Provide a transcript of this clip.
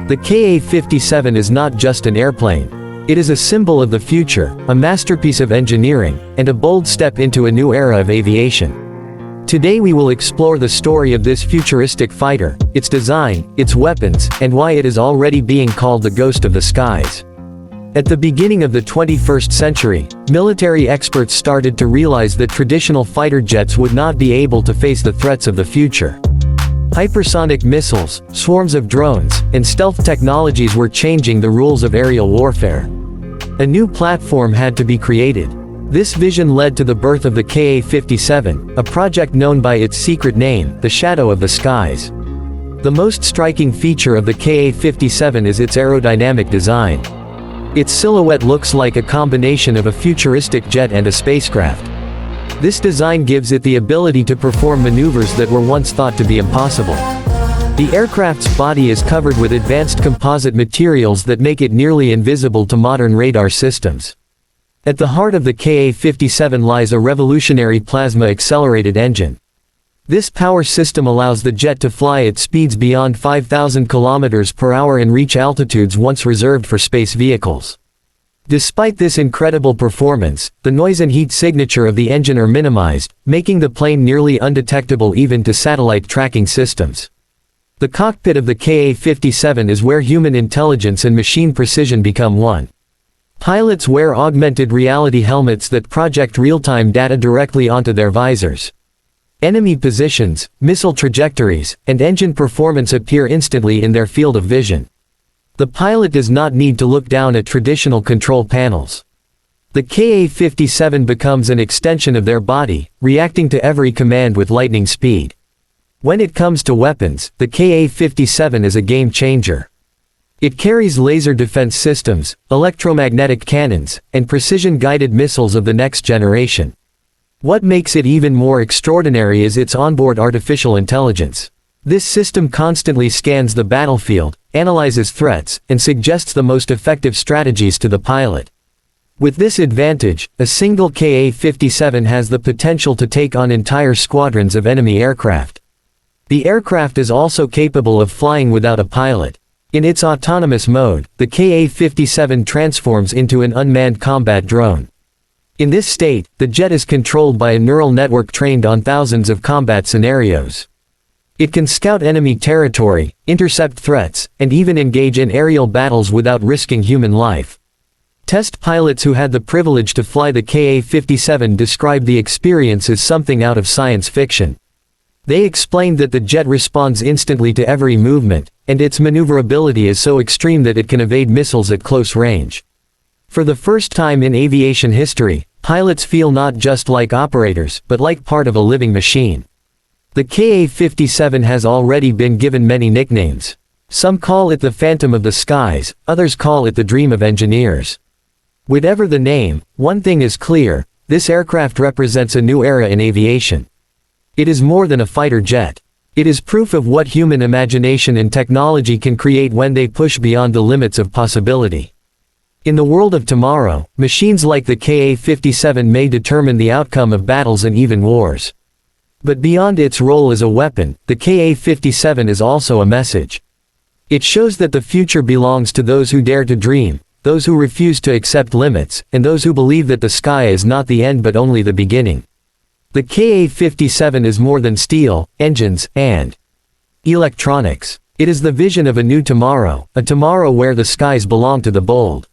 The KA-57 is not just an airplane. It is a symbol of the future, a masterpiece of engineering, and a bold step into a new era of aviation. Today we will explore the story of this futuristic fighter, its design, its weapons, and why it is already being called the ghost of the skies. At the beginning of the 21st century, military experts started to realize that traditional fighter jets would not be able to face the threats of the future. Hypersonic missiles, swarms of drones, and stealth technologies were changing the rules of aerial warfare. A new platform had to be created. This vision led to the birth of the KA-57, a project known by its secret name, the Shadow of the Skies. The most striking feature of the KA-57 is its aerodynamic design. Its silhouette looks like a combination of a futuristic jet and a spacecraft. This design gives it the ability to perform maneuvers that were once thought to be impossible. The aircraft's body is covered with advanced composite materials that make it nearly invisible to modern radar systems. At the heart of the KA-57 lies a revolutionary plasma-accelerated engine. This power system allows the jet to fly at speeds beyond 5,000 km per hour and reach altitudes once reserved for space vehicles. Despite this incredible performance, the noise and heat signature of the engine are minimized, making the plane nearly undetectable even to satellite tracking systems. The cockpit of the KA-57 is where human intelligence and machine precision become one. Pilots wear augmented reality helmets that project real-time data directly onto their visors. Enemy positions, missile trajectories, and engine performance appear instantly in their field of vision. The pilot does not need to look down at traditional control panels. The KA-57 becomes an extension of their body, reacting to every command with lightning speed. When it comes to weapons, the KA-57 is a game changer. It carries laser defense systems, electromagnetic cannons, and precision-guided missiles of the next generation. What makes it even more extraordinary is its onboard artificial intelligence. This system constantly scans the battlefield, analyzes threats, and suggests the most effective strategies to the pilot. With this advantage, a single KA-57 has the potential to take on entire squadrons of enemy aircraft. The aircraft is also capable of flying without a pilot. In its autonomous mode, the KA-57 transforms into an unmanned combat drone. In this state, the jet is controlled by a neural network trained on thousands of combat scenarios. It can scout enemy territory, intercept threats, and even engage in aerial battles without risking human life. Test pilots who had the privilege to fly the KA-57 described the experience as something out of science fiction. They explained that the jet responds instantly to every movement, and its maneuverability is so extreme that it can evade missiles at close range. For the first time in aviation history, pilots feel not just like operators, but like part of a living machine. The KA-57 has already been given many nicknames. Some call it the Phantom of the Skies, others call it the Dream of Engineers. Whatever the name, one thing is clear: this aircraft represents a new era in aviation. It is more than a fighter jet. It is proof of what human imagination and technology can create when they push beyond the limits of possibility. In the world of tomorrow, machines like the KA-57 may determine the outcome of battles and even wars. But beyond its role as a weapon, the KA-57 is also a message. It shows that the future belongs to those who dare to dream, those who refuse to accept limits, and those who believe that the sky is not the end but only the beginning. The KA-57 is more than steel, engines, and electronics. It is the vision of a new tomorrow, a tomorrow where the skies belong to the bold.